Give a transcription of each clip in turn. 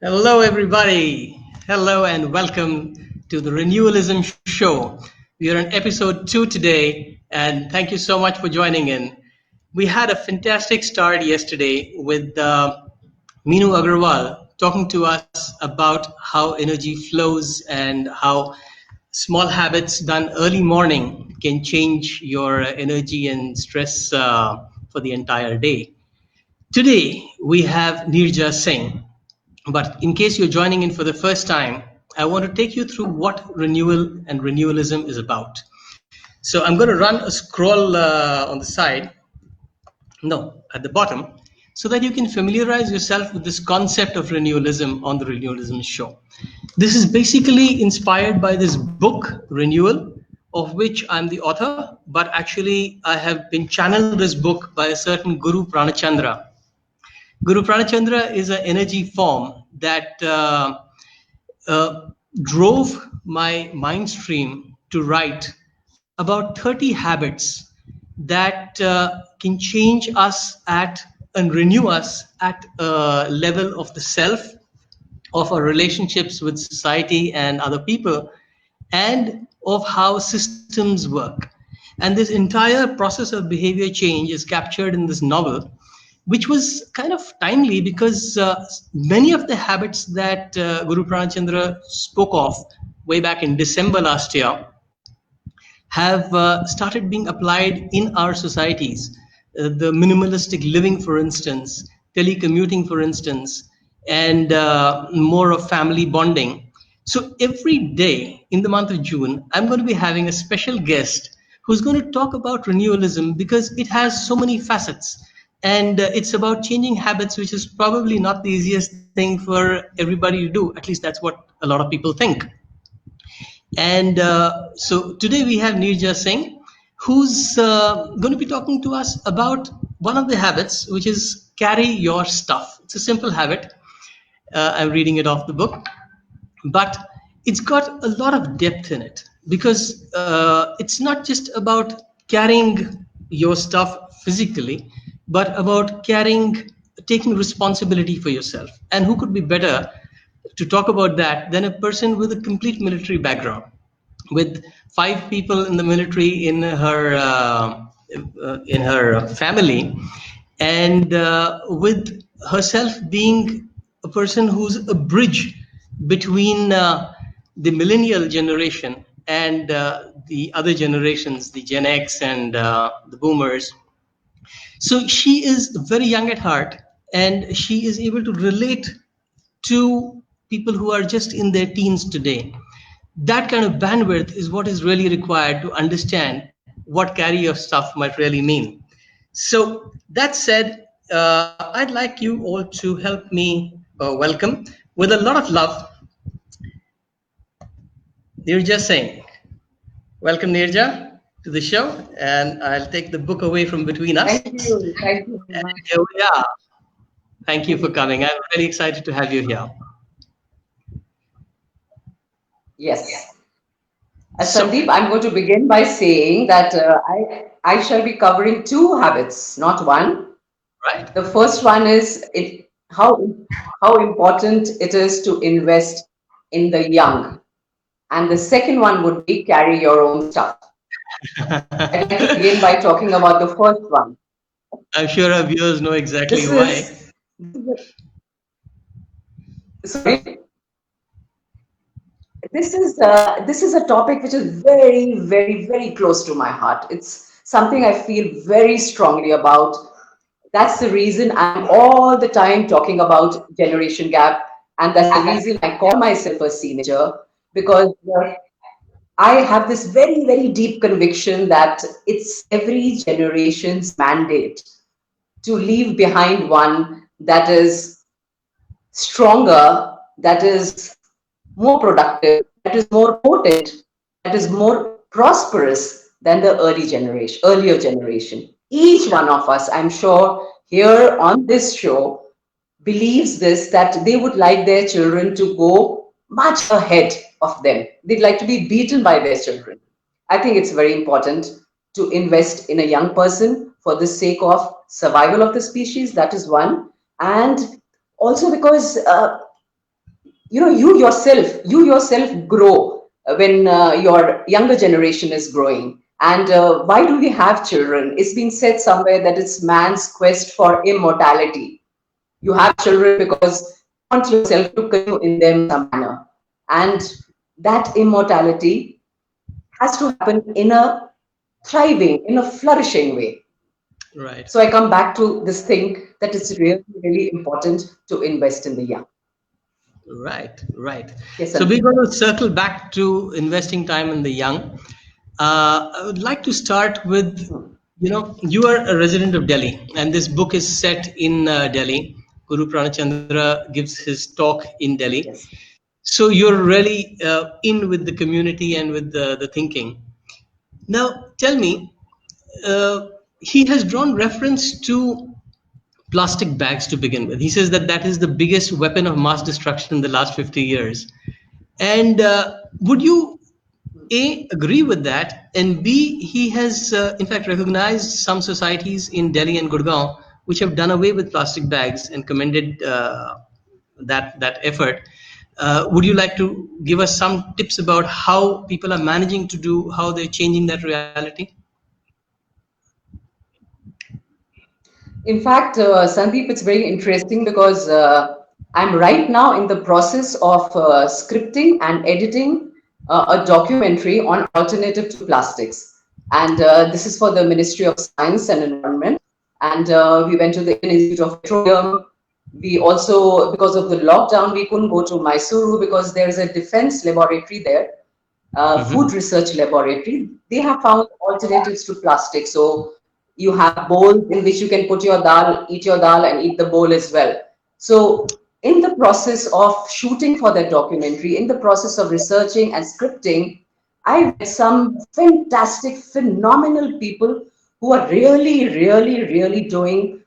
Hello, everybody. Hello, and welcome to the Renewalism Show. We are on episode 2 today, and thank you so much for joining in. We had a fantastic start yesterday with Meenu Agarwal talking to us about how energy flows and how small habits done early morning can change your energy and stress for the entire day. Today, we have Nirja Singh. But in case you're joining in for the first time, I want to take you through what renewal and renewalism is about. So I'm going to run a scroll on the side, no, at the bottom, so that you can familiarize yourself with this concept of renewalism on the Renewalism Show. This is basically inspired by this book, Renewal, of which I'm the author, but actually I have been channeled this book by a certain Guru Pranachandra. Guru Pranachandra is an energy form that drove my mind stream to write about 30 habits that can change us at and renew us at a level of the self, of our relationships with society and other people, and of how systems work. And this entire process of behavior change is captured in this novel, which was kind of timely because many of the habits that Guru Pranachandra spoke of way back in December last year have started being applied in our societies. The minimalistic living, for instance, telecommuting, for instance, and more of family bonding. So every day in the month of June, I'm going to be having a special guest who's going to talk about renewalism because it has so many facets. And it's about changing habits, which is probably not the easiest thing for everybody to do. At least that's what a lot of people think. And so today we have Nirja Singh, who's going to be talking to us about one of the habits, which is carry your stuff. It's a simple habit. I'm reading it off the book, but it's got a lot of depth in it because it's not just about carrying your stuff physically, but about taking responsibility for yourself. And who could be better to talk about that than a person with a complete military background, with 5 people in the military in her family, and with herself being a person who's a bridge between the millennial generation and the other generations, the Gen X and the boomers. So she is very young at heart, and she is able to relate to people who are just in their teens today. That kind of bandwidth is what is really required to understand what carry your stuff might really mean. So that said, I'd like you all to help me welcome with a lot of love Nirja Singh. Welcome, Nirja, to the show, and I'll take the book away from between us. Thank you. Thank you so And much. here we are. Thank you for coming. I'm really excited to have you here. Yes. So, Sandeep, I'm going to begin by saying that I shall be covering 2 habits, not one. right? The first one is how important it is to invest in the young. And the second one would be carry your own stuff. I'd like to begin by talking about the first one. I'm sure our viewers know exactly This why. is, sorry, this is a topic which is very, very, very close to my heart. It's something I feel very strongly about. That's the reason I'm all the time talking about generation gap, and that's the reason I call myself a teenager, because I have this very, very deep conviction that it's every generation's mandate to leave behind one that is stronger, that is more productive, that is more potent, that is more prosperous than the earlier generation. Each one of us, I'm sure, here on this show, believes this, that they would like their children to go much ahead of them. They'd like to be beaten by their children. I think it's very important to invest in a young person for the sake of survival of the species. That is one. And also because you yourself grow when your younger generation is growing. And why do we have children? It's been said somewhere that it's man's quest for immortality. You have children because you want yourself to continue in them some manner. And that immortality has to happen in a thriving, in a flourishing way. Right. So I come back to this thing that it's really, really important to invest in the young. Right, right. Yes, So we're Sandeep. going to circle back to investing time in the young. I would like to start with, you are a resident of Delhi, and this book is set in Delhi. Guru Pranachandra gives his talk in Delhi. Yes. So you're really in with the community and with the thinking. Now, tell me, uh, he has drawn reference to plastic bags to begin with. He says that that is the biggest weapon of mass destruction in the last 50 years. And would you A, agree with that, and B, he has in fact recognized some societies in Delhi and Gurgaon which have done away with plastic bags and commended that effort. Would you like to give us some tips about how people are managing to do, how they're changing that reality? In fact, Sandeep, it's very interesting because I'm right now in the process of scripting and editing a documentary on alternative to plastics. And this is for the Ministry of Science and Environment. And we went to the Indian Institute of Petroleum. We also, because of the lockdown, we couldn't go to Mysuru because there's a defense laboratory there, food Hmm. research laboratory. They have found alternatives to plastic. So you have bowls in which you can put your dal, and eat the bowl as well. So in the process of shooting for that documentary, in the process of researching and scripting, I met some fantastic, phenomenal people who are really, really, really doing,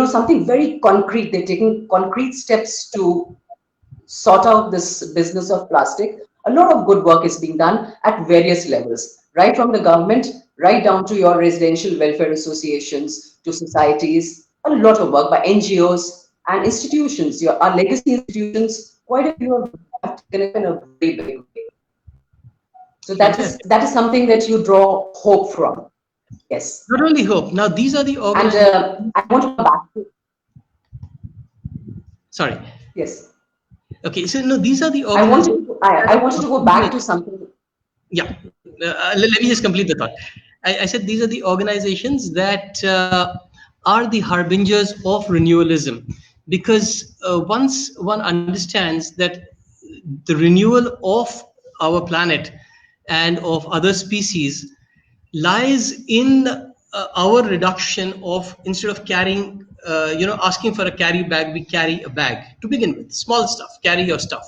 something very concrete. They're taking concrete steps to sort out this business of plastic. A lot of good work is being done at various levels, right from the government, right down to your residential welfare associations, to societies. A lot of work by NGOs and institutions. Our legacy institutions, quite a few of them have taken it in a very big way. So that is Fantastic. that is something that you draw hope from. Yes. Not only hope. Now, these are the And organizations. I want to come back to, Sorry. yes. Okay, so no, these are the I wanted organizations to, I, that I are wanted to go working back with. to something. Yeah, let me just complete the thought. I said these are the organizations that are the harbingers of renewalism, because once one understands that the renewal of our planet and of other species lies in our reduction of, instead of carrying, asking for a carry bag, we carry a bag to begin with, small stuff, carry your stuff.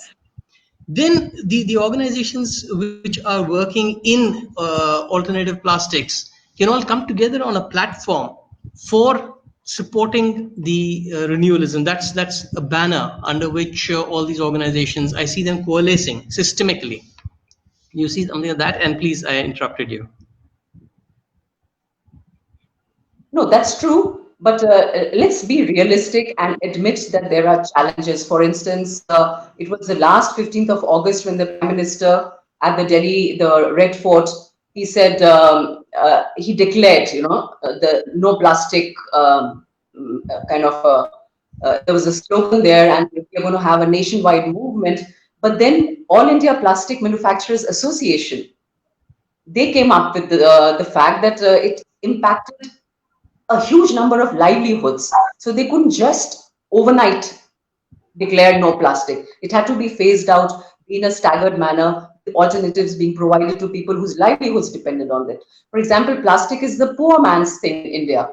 Then the organizations which are working in alternative plastics can all come together on a platform for supporting the renewalism. That's a banner under which all these organizations, I see them coalescing systemically. You see something like that? And please, I interrupted you. No, that's true. But let's be realistic and admit that there are challenges. For instance, it was the last 15th of August when the Prime Minister at the Red Fort, he said, he declared, the no plastic kind of, there was a slogan there, and we're going to have a nationwide movement. But then All India Plastic Manufacturers Association, they came up with the fact that it impacted a huge number of livelihoods. So they couldn't just overnight declare no plastic. It had to be phased out in a staggered manner, with alternatives being provided to people whose livelihoods depended on it. For example, plastic is the poor man's thing in India.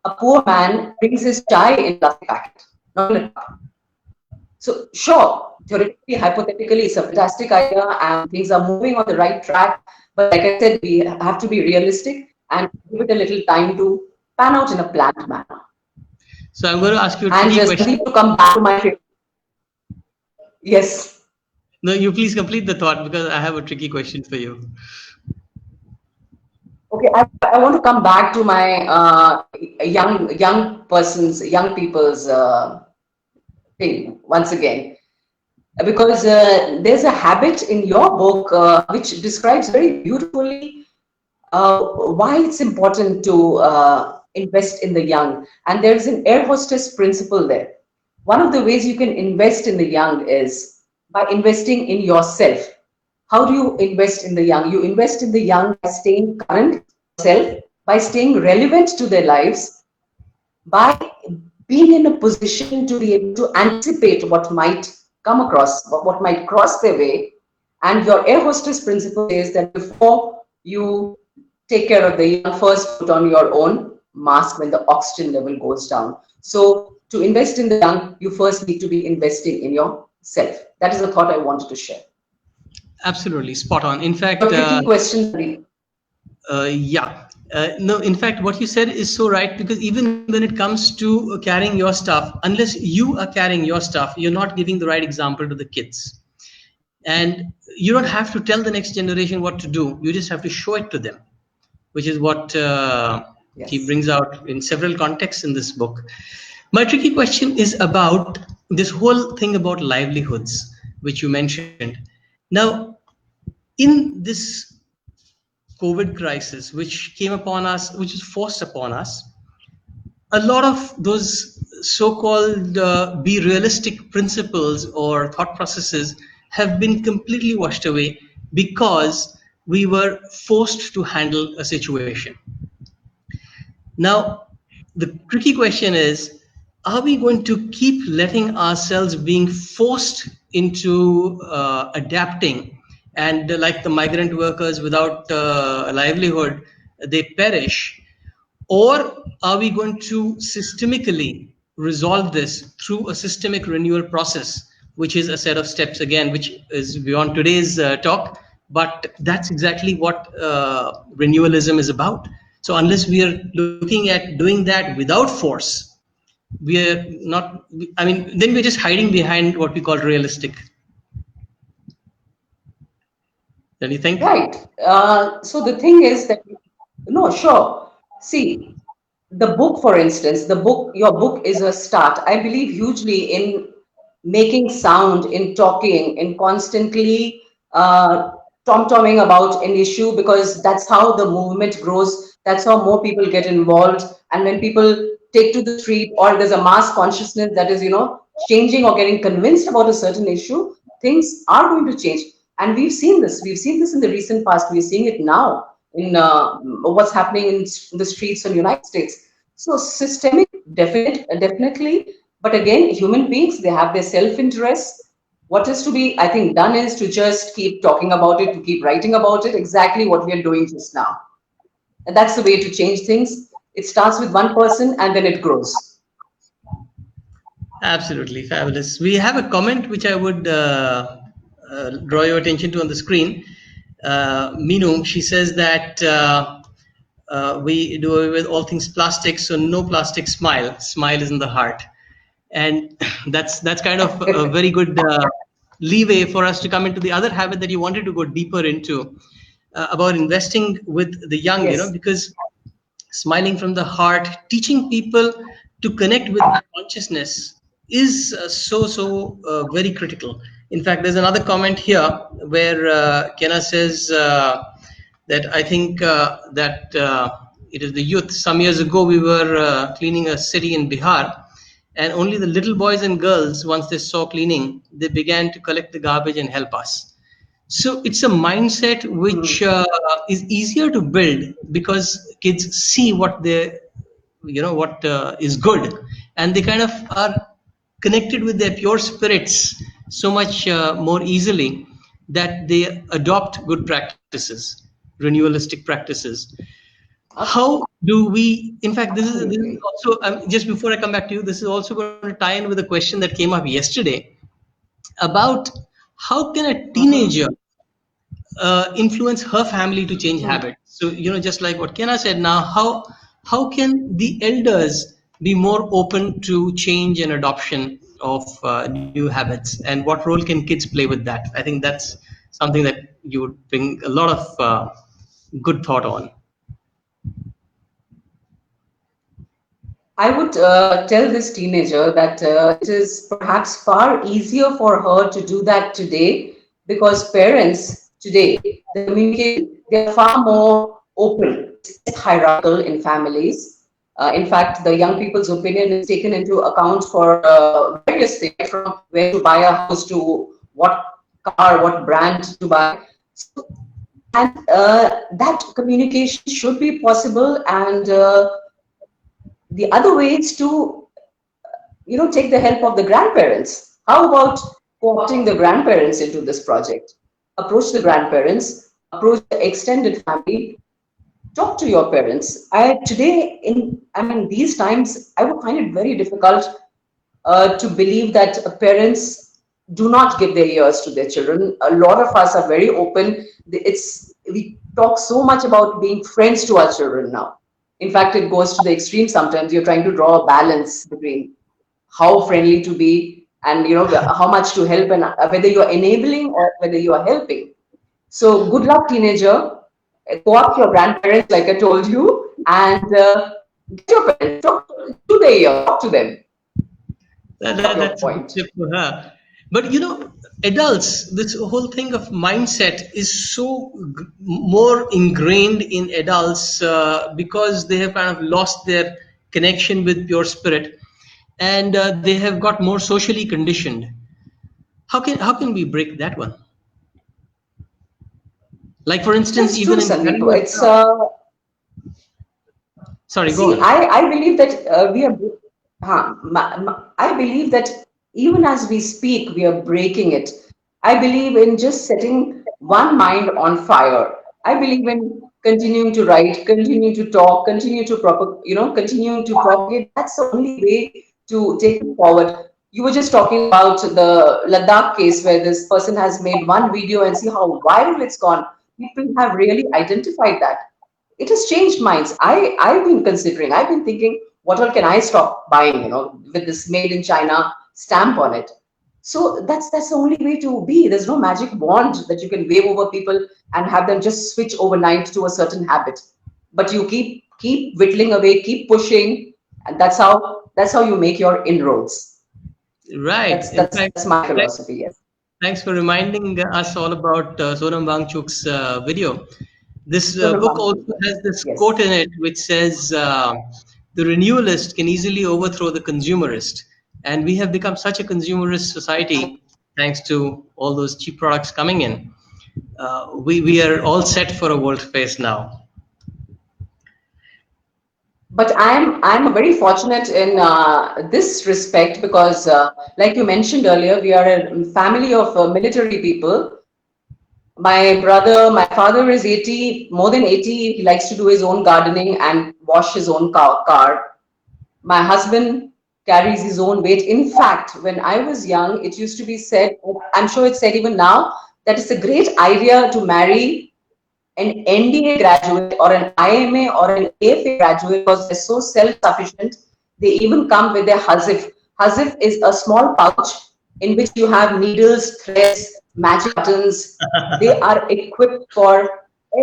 A poor man drinks his chai in plastic packet, not in a cup. So sure, theoretically, hypothetically, it's a fantastic idea and things are moving on the right track. But like I said, we have to be realistic and give it a little time to pan out in a planned manner. So I'm going to ask you a And tricky just question. need to come back to my yes. No, you please complete the thought, because I have a tricky question for you. Okay, I want to come back to my young people's thing once again. because there's a habit in your book which describes very beautifully why it's important to invest in the young. And there's an air hostess principle there. One of the ways you can invest in the young is by investing in yourself. How do you invest in the young? You invest in the young by staying current yourself, by staying relevant to their lives, by being in a position to be able to anticipate what might come across, what might cross their way. And your air hostess principle is that before you take care of the young, first put on your own mask when the oxygen level goes down. So to invest in the young, you first need to be investing in yourself. That is a thought I wanted to share. Absolutely spot on. In Your fact, tricky question. yeah. No, in fact, what you said is so right, because even when it comes to carrying your stuff, unless you are carrying your stuff, you're not giving the right example to the kids. And you don't have to tell the next generation what to do. You just have to show it to them, which is what he Yes. brings out in several contexts in this book. My tricky question is about this whole thing about livelihoods, which you mentioned. Now, in this COVID crisis, which came upon us, which is forced upon us, a lot of those so-called be realistic principles or thought processes have been completely washed away because we were forced to handle a situation. Now, the tricky question is, are we going to keep letting ourselves being forced into adapting, and like the migrant workers without a livelihood, they perish? Or are we going to systemically resolve this through a systemic renewal process, which is a set of steps, again, which is beyond today's talk, but that's exactly what renewalism is about. So unless we are looking at doing that without force, we are not, I mean, then we're just hiding behind what we call realistic. Don't you think? Right. So the thing is that, no, sure. See, the book, for instance, your book is a start. I believe hugely in making sound, in talking, in constantly tom-tomming about an issue, because that's how the movement grows. That's how more people get involved. And when people take to the street, or there's a mass consciousness that is, changing or getting convinced about a certain issue, things are going to change. And we've seen this. We've seen this in the recent past. We're seeing it now in what's happening in the streets in the United States. So systemic, definitely. But again, human beings, they have their self-interest. What is to be, I think, done is to just keep talking about it, to keep writing about it, exactly what we are doing just now. And that's the way to change things. It starts with one person and then it grows. Absolutely fabulous. We have a comment which I would draw your attention to on the screen. Minu, she says that we do away with all things plastic, so no plastic smile. Smile is in the heart, and that's kind of a very good leeway for us to come into the other habit that you wanted to go deeper into, about investing with the young. Yes. Because smiling from the heart, teaching people to connect with consciousness is very critical. In fact, there's another comment here where Kenna says that I think that it is the youth. Some years ago, we were cleaning a city in Bihar, and only the little boys and girls, once they saw cleaning, they began to collect the garbage and help us. So it's a mindset which is easier to build because kids see what they, what is good, and they kind of are connected with their pure spirits so much more easily that they adopt good practices, renewalistic practices. How do we? In fact, this is Absolutely. also just before I come back to you. This is also going to tie in with a question that came up yesterday about how can a teenager Mhm. influence her family to change habits. So, just like what Kenna said now, how can the elders be more open to change and adoption of new habits, and what role can kids play with that? I think that's something that you would bring a lot of good thought on. I would tell this teenager that it is perhaps far easier for her to do that today because parents today, the communication, they're far more open. It's less hierarchical in families. In fact, the young people's opinion is taken into account for various things, from where to buy a house to what car, what brand to buy. So, and that communication should be possible, and the other way is to take the help of the grandparents. How about co-opting the grandparents into this project? Approach the grandparents, approach the extended family, talk to your parents. These times, I would find it very difficult to believe that parents do not give their ears to their children. A lot of us are very open. We talk so much about being friends to our children now. In fact, it goes to the extreme sometimes. You're trying to draw a balance between how friendly to be and how much to help, and whether you're enabling or whether you are helping. So good luck, teenager. Go up to your grandparents, like I told you, and get your parents, talk to their ear, talk to them. That's a good tip for her. But adults, this whole thing of mindset is so more ingrained in adults because they have kind of lost their connection with pure spirit, and they have got more socially conditioned. How can we break that one? Like, for instance, That's true, even in Sandeep. carrying It's sorry, go See, on. I believe that I believe that even as we speak, we are breaking it. I believe in just setting one mind on fire. I believe in continuing to write, continue to talk, continue to propagate. That's the only way to take it forward. You were just talking about the Ladakh case where this person has made one video and see how viral it's gone. People have really identified that. It has changed minds. I've been considering, I've been thinking, what all can I stop buying, with this made in China stamp on it. So that's the only way to be. There's no magic wand that you can wave over people and have them just switch overnight to a certain habit. But you keep whittling away, keep pushing, and that's how you make your inroads. Right. That's In that's fact, that's my philosophy. Yes. thanks for reminding us all about Sonam Wangchuk's video. This Sonam book Wangchuk. also has this Yes. quote in it which says, the renewalist can easily overthrow the consumerist. And we have become such a consumerist society thanks to all those cheap products coming in. We are all set for a world face now. But I'm very fortunate in this respect because, like you mentioned earlier, we are a family of military people. My father is 80, more than 80. He likes to do his own gardening and wash his own car. My husband carries his own weight. In fact, when I was young, it used to be said, I'm sure it's said even now, that it's a great idea to marry an NDA graduate or an IMA or an AFA graduate because they're so self-sufficient. They even come with their hazif. Hazif is a small pouch in which you have needles, threads, magic buttons. They are equipped for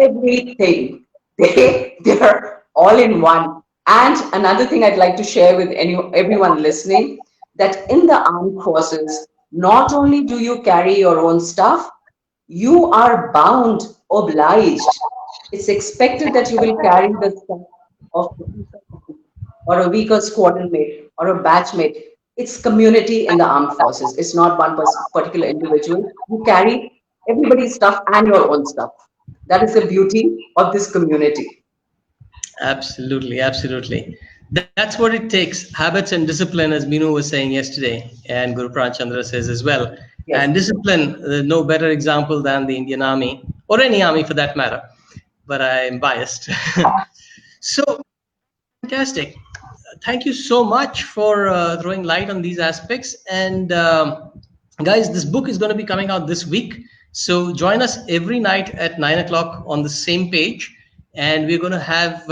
everything. They're all in one. And another thing I'd like to share with everyone listening, that in the armed forces, not only do you carry your own stuff, you are bound, obliged. It's expected that you will carry the stuff of or a weaker squadron mate or a batch mate. It's community in the armed forces. It's not one particular individual. You carry everybody's stuff and your own stuff. That is the beauty of this community. Absolutely, absolutely. That's what it takes. Habits and discipline, as Binu was saying yesterday, and Guru Pran Chandra says as well. And Yes. discipline, no better example than the Indian Army, or any army for that matter. But I'm biased. So fantastic. Thank you so much for throwing light on these aspects. And guys, this book is going to be coming out this week. So join us every night at 9 o'clock on the same page. And we're going to have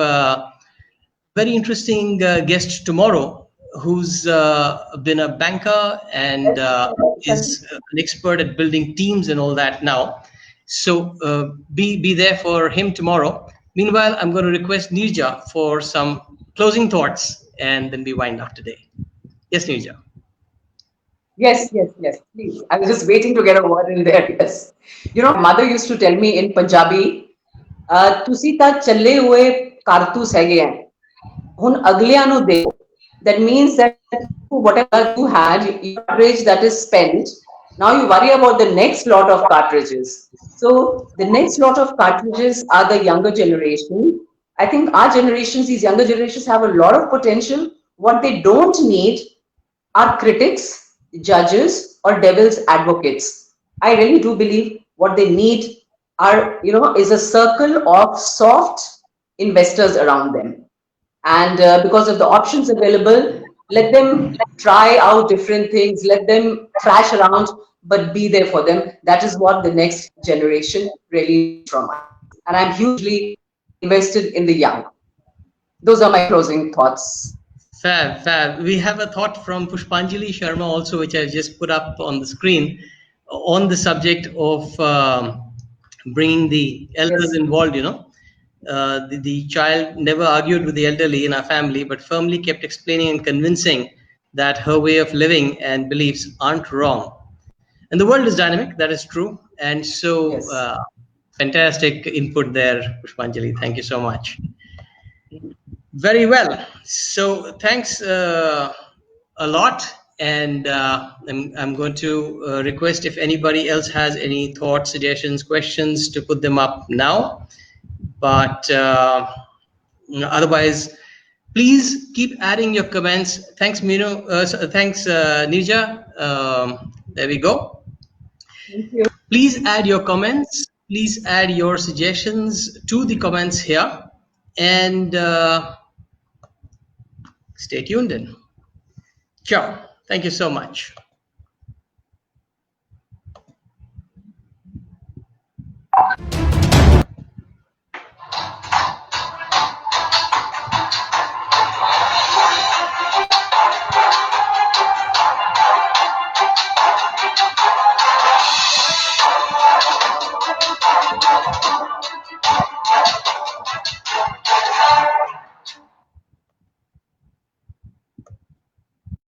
very interesting guest tomorrow who's been a banker and is an expert at building teams and all that now. So be there for him tomorrow. Meanwhile, I'm going to request Nirja for some closing thoughts and then we wind up today. Yes, Nirja. Yes, yes, yes, please. I was just waiting to get a word in there. Yes. You know, my mother used to tell me in Punjabi, ਤੁਸੀਂ ਤਾਂ ਚੱਲੇ ਹੋਏ ਕਾਰਤੂਸ ਹੈਗੇ ਆ ਹੁਣ ਅਗਲਿਆਂ ਨੂੰ ਦੇਖੋ that means that whatever you had your cartridge that is spent now you worry about the next lot of cartridges so the next lot of cartridges are the younger generation I think our generations these younger generations have a lot of potential what they don't need are critics, judges, or devil's advocates. I really do believe what they need are, is a circle of soft investors around them. And because of the options available, let them try out different things, let them crash around, but be there for them. That is what the next generation really needs from us. And I'm hugely invested in the young. Those are my closing thoughts. Fab, fab. We have a thought from Pushpanjali Sharma also, which I just put up on the screen on the subject of bringing the elders Yes. involved. The child never argued with the elderly in our family, but firmly kept explaining and convincing that her way of living and beliefs aren't wrong. And the world is dynamic, that is true. And so, Yes. fantastic input there, Pushpanjali. Thank you so much. Very well. So thanks a lot. And I'm going to request if anybody else has any thoughts, suggestions, questions to put them up now. But otherwise, please keep adding your comments. Thanks, Minu. Thanks, Nija. There we go. Thank you. Please add your comments. Please add your suggestions to the comments here. And stay tuned in. Ciao. Thank you so much.